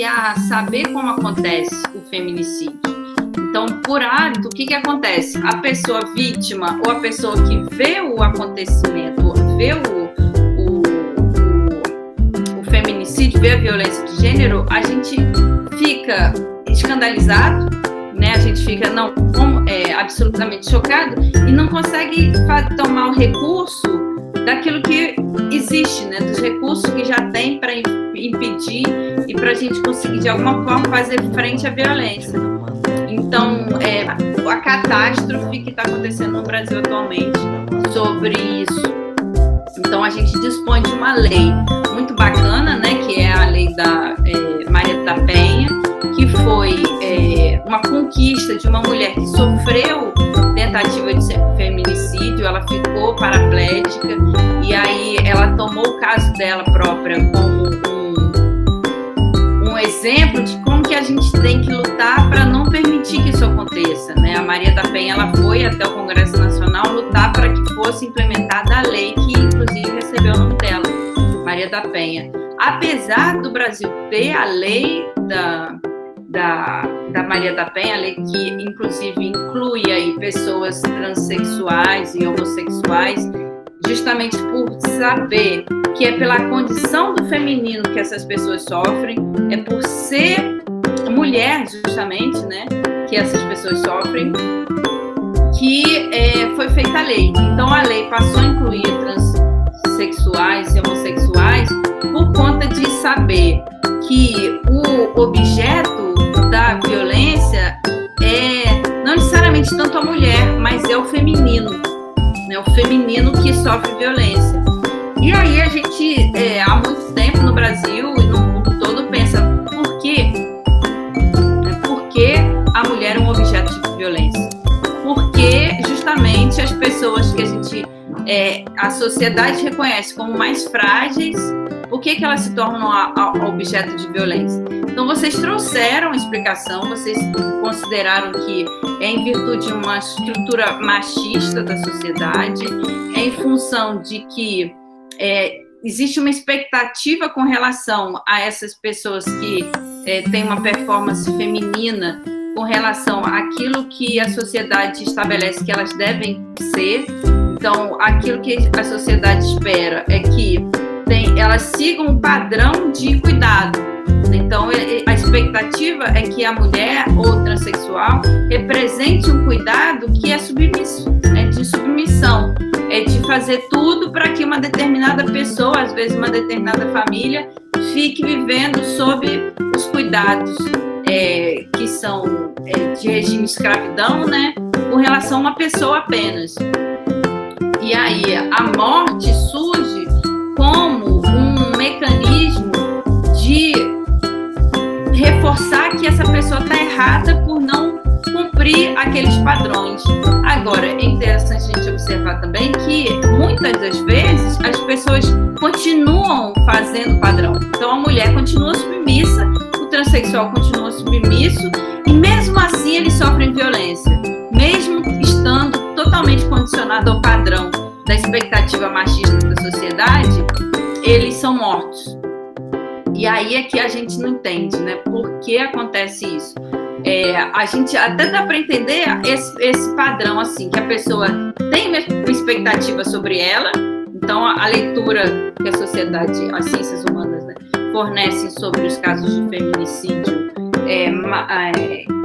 a saber como acontece o feminicídio. Então, por hábito, o que acontece? A pessoa vítima ou a pessoa que vê o acontecimento, vê o feminicídio, vê a violência de gênero, a gente fica escandalizado, né? A gente fica absolutamente chocado e não consegue tomar o recurso daquilo que existe, né? Dos recursos que já tem para impedir e para a gente conseguir, de alguma forma, fazer frente à violência. Então, a catástrofe que está acontecendo no Brasil atualmente sobre isso. Então, a gente dispõe de uma lei muito bacana, né? Que é a lei da Maria da Penha, que foi uma conquista de uma mulher que sofreu tentativa de feminicídio, ela ficou paraplégica, e aí ela tomou o caso dela própria como um exemplo de como que a gente tem que lutar para não permitir que isso aconteça, né? A Maria da Penha, ela foi até o Congresso Nacional lutar para que fosse implementada a lei que, inclusive, recebeu o nome dela, Maria da Penha. Apesar do Brasil ter a lei da Maria da Penha, a lei que, inclusive, inclui aí pessoas transexuais e homossexuais, justamente por saber que é pela condição do feminino que essas pessoas sofrem, é por ser mulher, justamente, né, que essas pessoas sofrem, que foi feita a lei. Então, a lei passou a incluir transexuais e homossexuais por conta de saber que o objeto da violência não necessariamente tanto a mulher, mas é o feminino, né? O feminino que sofre violência. E aí a gente, há muito tempo no Brasil e no mundo todo, pensa por quê? Porque a mulher é um objeto de violência. Porque justamente as pessoas que a sociedade reconhece como mais frágeis, por que elas se tornam objeto de violência? Então, vocês trouxeram a explicação, vocês consideraram que é em virtude de uma estrutura machista da sociedade, é em função de que existe uma expectativa com relação a essas pessoas que têm uma performance feminina com relação àquilo que a sociedade estabelece que elas devem ser. Então, aquilo que a sociedade espera é que elas sigam um padrão de cuidado. Então, a expectativa é que a mulher ou transexual represente um cuidado que é submisso, de submissão, de fazer tudo para que uma determinada pessoa, às vezes uma determinada família, fique vivendo sob os cuidados que são de regime de escravidão, né, com relação a uma pessoa apenas. E aí a morte surge como um mecanismo de reforçar que essa pessoa está errada por não cumprir aqueles padrões. Agora, é interessante a gente observar também que muitas das vezes as pessoas continuam fazendo padrão. Então a mulher continua submissa, o transexual continua submisso, e mesmo assim eles sofrem violência, mesmo estando totalmente condicionado ao padrão da expectativa machista da sociedade, eles são mortos. E aí é que a gente não entende, né? Por que acontece isso? A gente até dá para entender esse padrão, assim, que a pessoa tem uma expectativa sobre ela. Então, a leitura que a sociedade, as ciências humanas, né, fornecem sobre os casos de feminicídio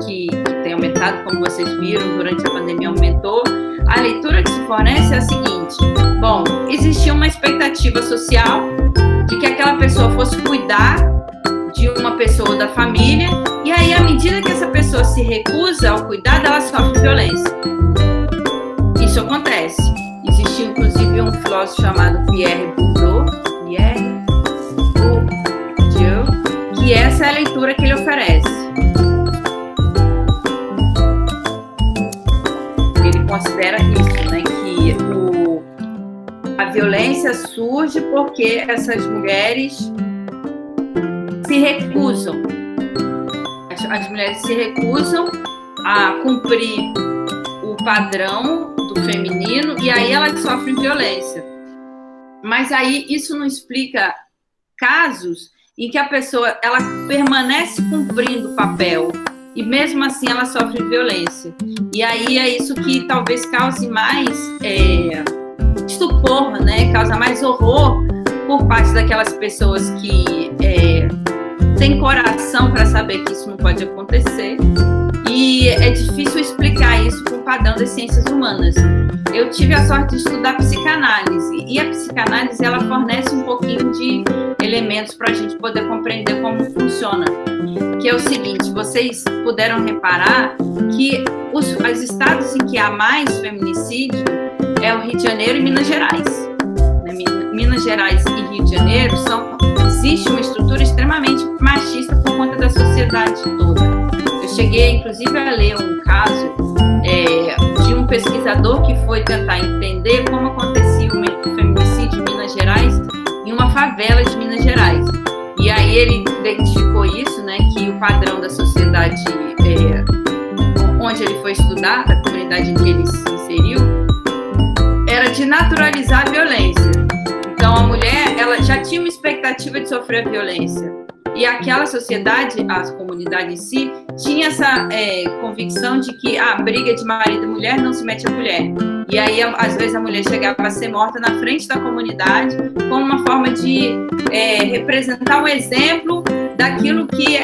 que tem aumentado, como vocês viram, durante a pandemia aumentou. A leitura que se fornece é a seguinte: bom, existia uma expectativa social de que aquela pessoa fosse cuidar de uma pessoa da família, e aí, à medida que essa pessoa se recusa ao cuidado, ela sofre violência. Isso acontece. Existiu, inclusive, um filósofo chamado Pierre Bourdieu, que essa é a leitura que ele oferece. Ele considera isso, né, que a violência surge porque essas mulheres se recusam. As mulheres se recusam a cumprir o padrão do feminino, e aí elas sofrem violência. Mas aí isso não explica casos em que a pessoa ela permanece cumprindo o papel e mesmo assim ela sofre violência. E aí é isso que talvez cause mais estupor, né? Causa mais horror por parte daquelas pessoas que têm coração para saber que isso não pode acontecer. E é difícil explicar isso com o padrão das ciências humanas. Eu tive a sorte de estudar psicanálise, e a psicanálise ela fornece um pouquinho de elementos para a gente poder compreender como funciona. Que é o seguinte, vocês puderam reparar que os estados em que há mais feminicídio é o Rio de Janeiro e Minas Gerais. Minas Gerais e Rio de Janeiro existe uma estrutura extremamente machista por conta da sociedade toda. Eu cheguei, inclusive, a ler um caso de um pesquisador que foi tentar entender como acontecia o feminicídio em Minas Gerais, em uma favela de Minas Gerais. E aí ele identificou isso, né, que o padrão da sociedade onde ele foi estudar, da comunidade em que ele se inseriu, era de naturalizar a violência. Então a mulher ela já tinha uma expectativa de sofrer a violência. E aquela sociedade, a comunidade em si, tinha essa convicção de que a briga de marido e mulher não se mete a mulher. E aí, às vezes, a mulher chegava a ser morta na frente da comunidade como uma forma de representar um exemplo daquilo que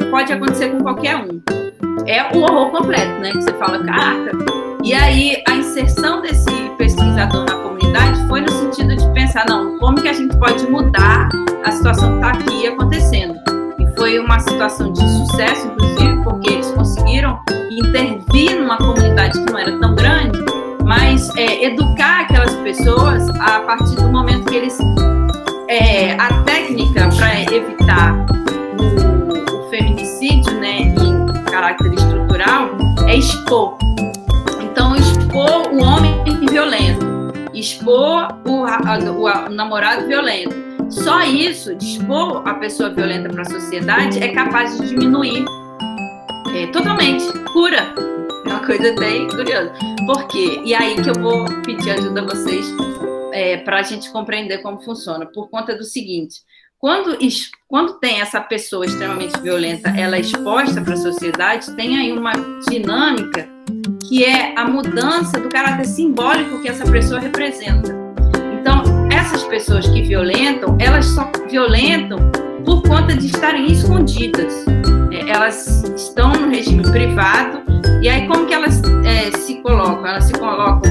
pode acontecer com qualquer um. É o horror completo, né? Que você fala, caraca. E aí, a inserção desse pesquisador na comunidade foi no sentido de pensar, não, como que a gente pode mudar a situação que está aqui acontecendo? E foi uma situação de sucesso, inclusive, porque eles conseguiram intervir numa comunidade que não era tão grande, mas educar aquelas pessoas a partir do momento que eles... a técnica para evitar o feminicídio, né, em caráter estrutural, é expor. Então, expor o homem violento, expor o namorado violento. Só isso, de expor a pessoa violenta para a sociedade, é capaz de diminuir totalmente, cura. É uma coisa bem curiosa. Por quê? E aí que eu vou pedir ajuda a vocês para a gente compreender como funciona. Por conta do seguinte, quando tem essa pessoa extremamente violenta, ela é exposta para a sociedade, tem aí uma dinâmica que é a mudança do caráter simbólico que essa pessoa representa. Então, essas pessoas que violentam, elas só violentam por conta de estarem escondidas. Elas estão no regime privado, e aí como que elas se colocam? Elas se colocam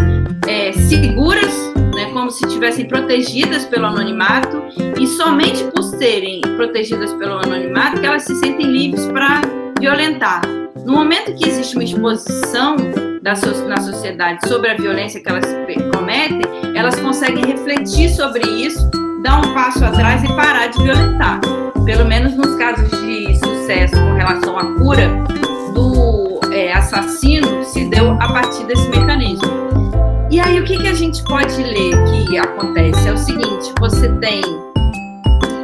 seguras, né, como se estivessem protegidas pelo anonimato, e somente por serem protegidas pelo anonimato que elas se sentem livres para violentar. No momento que existe uma exposição na sociedade sobre a violência que elas cometem, elas conseguem refletir sobre isso, dar um passo atrás e parar de violentar. Pelo menos nos casos de sucesso com relação à cura do assassino, se deu a partir desse mecanismo. E aí, o que a gente pode ler que acontece? É o seguinte, você tem,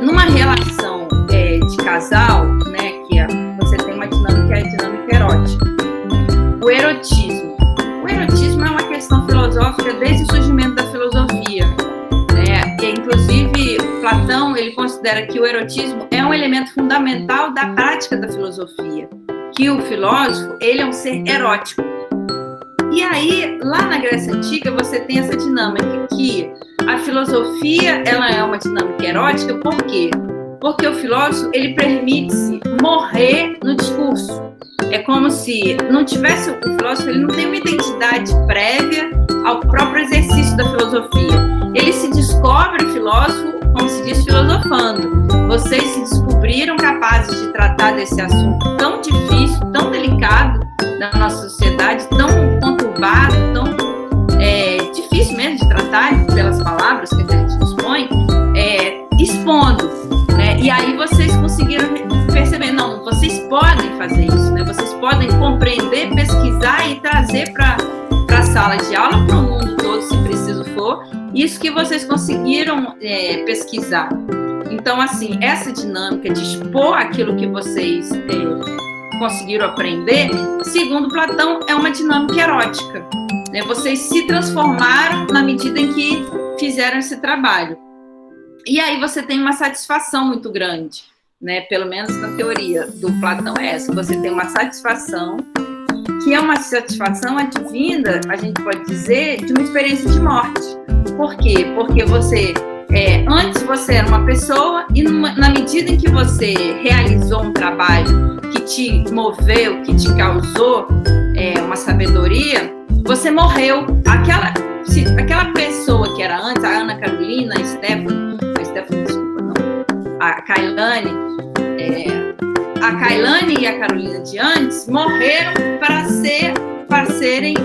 numa relação de casal, né, você tem uma dinâmica, que é a dinâmica erótica. O erotismo. O erotismo é uma questão filosófica desde o surgimento da filosofia. Inclusive, Platão ele considera que o erotismo é um elemento fundamental da prática da filosofia, que o filósofo ele é um ser erótico. E aí, lá na Grécia Antiga, você tem essa dinâmica que a filosofia ela é uma dinâmica erótica, por quê? Porque o filósofo ele permite-se morrer no discurso. É como se não tivesse o filósofo, ele não tem uma identidade prévia ao próprio exercício da filosofia. Ele se descobre filósofo, como se diz, filosofando. Vocês se descobriram capazes de tratar desse assunto tão difícil, tão delicado da nossa sociedade, tão conturbado, tão difícil mesmo de tratar pelas palavras que a gente dispõe, expondo, né? E aí vocês conseguiram perceber, não, vocês podem fazer isso, né? Vocês podem compreender, pesquisar e trazer para a sala de aula, para o mundo todo, se preciso for, isso que vocês conseguiram pesquisar. Então, assim, essa dinâmica de expor aquilo que vocês conseguiram aprender, segundo Platão, é uma dinâmica erótica. Né? Vocês se transformaram na medida em que fizeram esse trabalho. E aí você tem uma satisfação muito grande. né? Pelo menos na teoria do Platão é essa. Você tem uma satisfação, que é uma satisfação advinda, a gente pode dizer, de uma experiência de morte. Por quê? Porque você, antes você era uma pessoa e na medida em que você realizou um trabalho que te moveu, que te causou uma sabedoria, você morreu. Aquela pessoa que era antes, a Ana Carolina, a Stephanie, desculpa, não, a Kailane e a Carolina de antes morreram para serem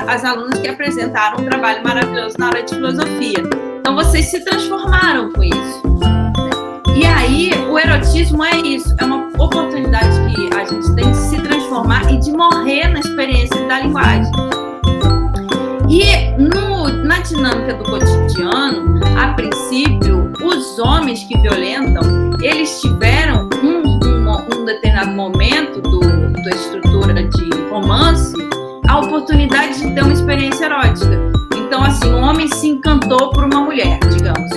as alunas que apresentaram um trabalho maravilhoso na área de filosofia. Então, vocês se transformaram com isso. E aí, o erotismo é isso, é uma oportunidade que a gente tem de se transformar e de morrer na experiência da linguagem. E na dinâmica do cotidiano, a princípio, os homens que violentam, eles tiveram um determinado momento da estrutura de romance, a oportunidade de ter uma experiência erótica. Então, assim, um homem se encantou por uma mulher, digamos.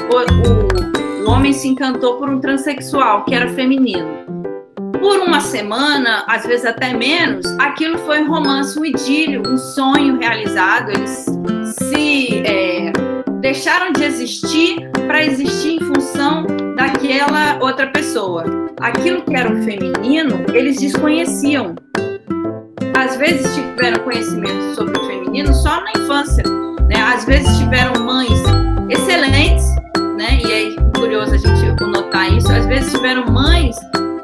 O homem se encantou por um transexual, que era feminino. Por uma semana, às vezes até menos, aquilo foi um romance, um idílio, um sonho realizado. Eles se deixaram de existir para existir em função daquela outra pessoa. Aquilo que era o feminino, eles desconheciam. Às vezes tiveram conhecimento sobre o feminino só na infância, né? Às vezes tiveram mães excelentes, né? E é curioso a gente notar isso. Às vezes tiveram mães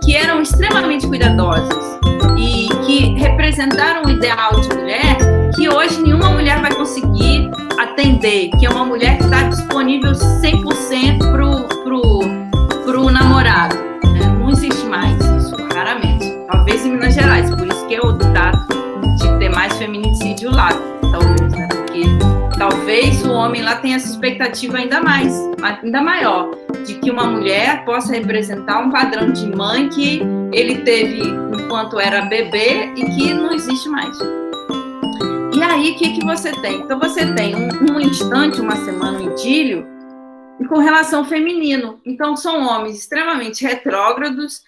que eram extremamente cuidadosas e que representaram um ideal de mulher que hoje nenhuma mulher vai conseguir atender, que é uma mulher que está disponível 100% pro namorado. Não existe mais isso, raramente. Talvez em Minas Gerais, por isso que é o dado de ter mais feminicídio lá, talvez, né? Porque talvez o homem lá tenha essa expectativa ainda maior, de que uma mulher possa representar um padrão de mãe que ele teve enquanto era bebê e que não existe mais. E aí, o que você tem? Então, você tem um instante, uma semana, um idílio, com relação ao feminino. Então, são homens extremamente retrógrados,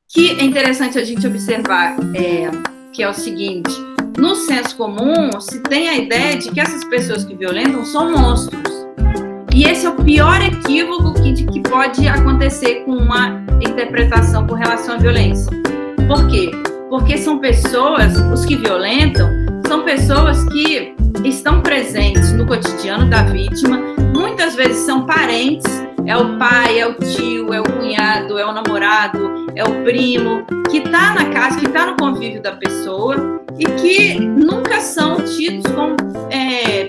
que é interessante a gente observar, que é o seguinte: no senso comum, se tem a ideia de que essas pessoas que violentam são monstros. E esse é o pior equívoco que pode acontecer com uma interpretação com relação à violência. Por quê? Porque são pessoas, os que violentam, são pessoas que estão presentes no cotidiano da vítima, muitas vezes são parentes, é o pai, é o tio, é o cunhado, é o namorado, é o primo, que está na casa, que está no convívio da pessoa e que nunca são tidos como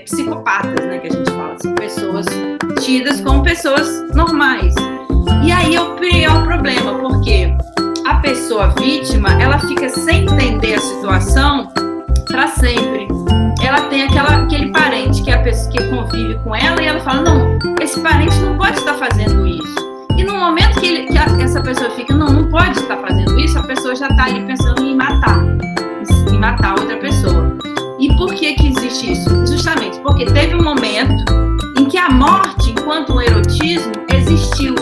psicopatas, né, que a gente fala, são pessoas tidas como pessoas normais. E aí é o pior problema, porque a pessoa vítima, ela fica sem entender a situação para sempre. Ela tem aquele parente que é a pessoa que convive com ela e ela fala, não, esse parente não pode estar fazendo isso. E no momento que essa pessoa fica, não pode estar fazendo isso, a pessoa já está ali pensando em matar outra pessoa. E por que existe isso? Justamente porque teve um momento em que a morte, enquanto um erotismo, existiu.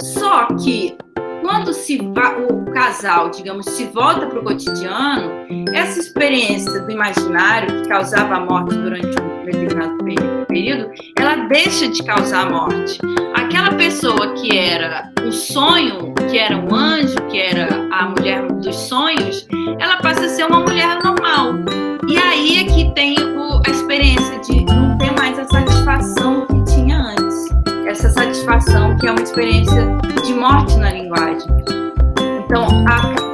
Só que quando o casal, digamos, se volta para o cotidiano, essa experiência do imaginário que causava a morte durante um determinado período, ela deixa de causar a morte. Aquela pessoa que era o sonho, que era um anjo, que era a mulher dos sonhos, ela passa a ser uma mulher normal. E aí é que tem a experiência de não ter mais a satisfação que tinha antes. Essa satisfação que é uma experiência de morte na linguagem. Então,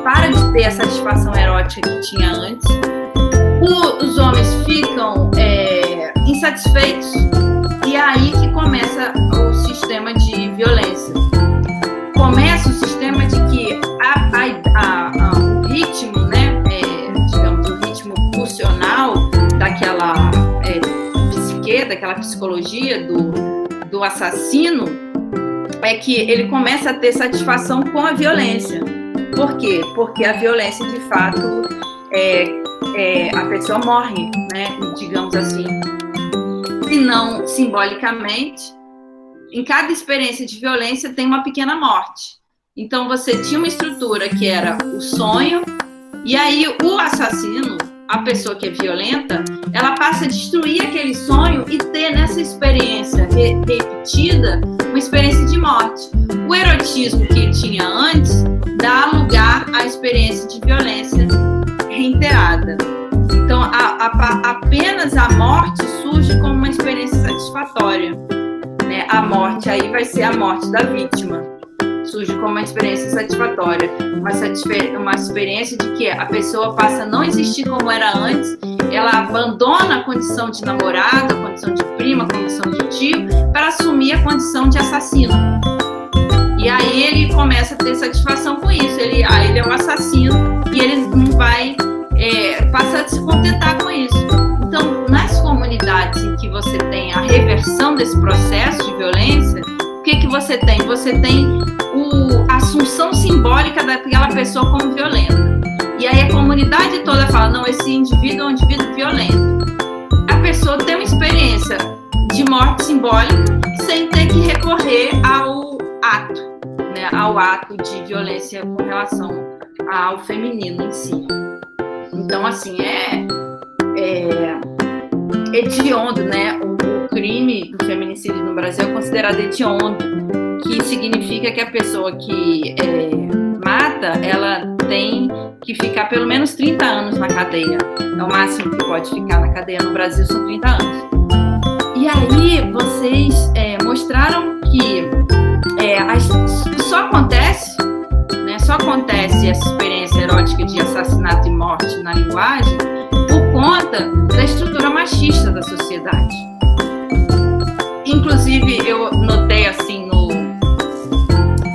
para de ter a satisfação erótica que tinha antes, os homens ficam insatisfeitos e é aí que começa o sistema de violência. Começa o sistema de que o ritmo, né, digamos, o ritmo pulsional daquela psique, daquela psicologia do assassino, é que ele começa a ter satisfação com a violência. Por quê? Porque a violência, de fato, a pessoa morre, né? Digamos assim. Se não simbolicamente, em cada experiência de violência tem uma pequena morte. Então você tinha uma estrutura que era o sonho, e aí o assassino, a pessoa que é violenta, ela passa a destruir aquele sonho e ter nessa experiência repetida uma experiência de morte. O erotismo que ele tinha antes dá lugar à experiência de violência reiterada. Então, apenas a morte surge como uma experiência satisfatória, né? A morte aí vai ser a morte da vítima. Surge como uma experiência satisfatória, uma experiência de que a pessoa passa a não existir como era antes, ela abandona a condição de namorada, a condição de prima, a condição de tio, para assumir a condição de assassino. E aí ele começa a ter satisfação com isso, ele é um assassino e ele não vai passar a se contentar com isso. Então, nas comunidades em que você tem a reversão desse processo de violência, o que você tem? Você tem a assunção simbólica daquela pessoa como violenta. E aí a comunidade toda fala, não, esse indivíduo é um indivíduo violento. A pessoa tem uma experiência de morte simbólica sem ter que recorrer ao ato, né, ao ato de violência com relação ao feminino em si. Então, assim, é hediondo, né? O crime do feminicídio no Brasil é considerado hediondo, que significa que a pessoa que mata, ela tem que ficar pelo menos 30 anos na cadeia. É o máximo que pode ficar na cadeia no Brasil, são 30 anos. E aí, vocês mostraram que só acontece essa experiência erótica de assassinato e morte na linguagem por conta da estrutura machista da sociedade. Inclusive, eu notei assim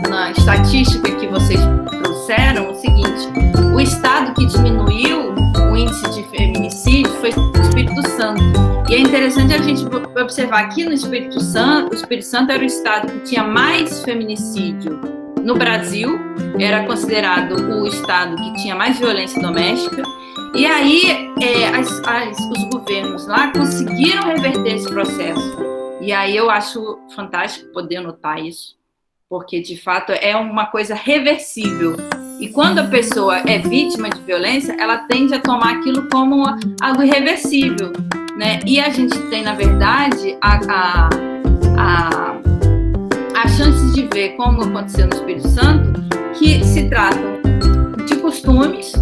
na estatística que vocês trouxeram o seguinte: o estado que diminuiu o índice de feminicídio foi o Espírito Santo. E é interessante a gente observar que no Espírito Santo, o Espírito Santo era o estado que tinha mais feminicídio no Brasil, era considerado o estado que tinha mais violência doméstica. E aí os governos lá conseguiram reverter esse processo. E aí eu acho fantástico poder notar isso, porque de fato é uma coisa reversível. E quando a pessoa é vítima de violência, ela tende a tomar aquilo como algo irreversível, né? E a gente tem, na verdade, a chance de ver, como aconteceu no Espírito Santo, que se tratam de costumes,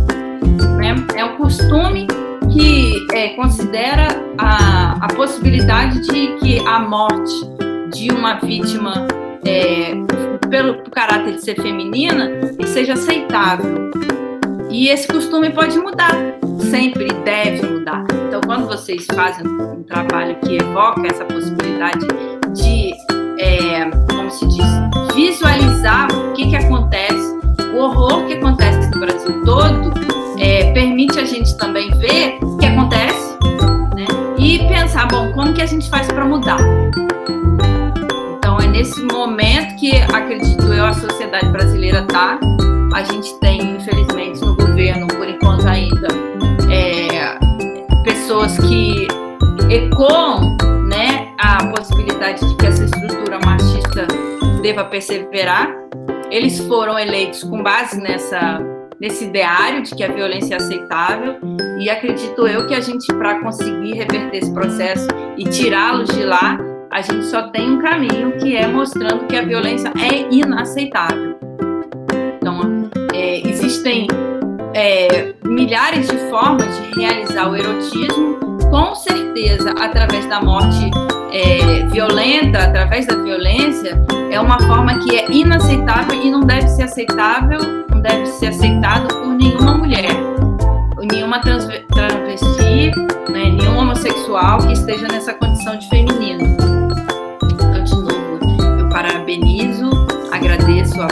né? É um costume que considera a possibilidade de que a morte de uma vítima, pelo caráter de ser feminina, seja aceitável. E esse costume pode mudar, sempre deve mudar. Então, quando vocês fazem um trabalho que evoca essa possibilidade de, como se diz, visualizar o que acontece, o horror que acontece no Brasil todo, permite a gente também ver o que acontece, né? E pensar, bom, como que a gente faz para mudar? Então, é nesse momento que, acredito eu, a sociedade brasileira está. A gente tem, infelizmente, no governo, por enquanto ainda, pessoas que ecoam, né, a possibilidade de que essa estrutura machista deva perseverar. Eles foram eleitos com base nesse ideário de que a violência é aceitável, e acredito eu que a gente, para conseguir reverter esse processo e tirá-los de lá, a gente só tem um caminho, que é mostrando que a violência é inaceitável. Então, existem milhares de formas de realizar o erotismo, com certeza, através da morte violenta, através da violência, é uma forma que é inaceitável e não deve ser aceitável, não deve ser aceitado por nenhuma mulher, nenhuma travesti, né, nenhum homossexual que esteja nessa condição de feminino. Então, de novo, eu parabenizo, agradeço a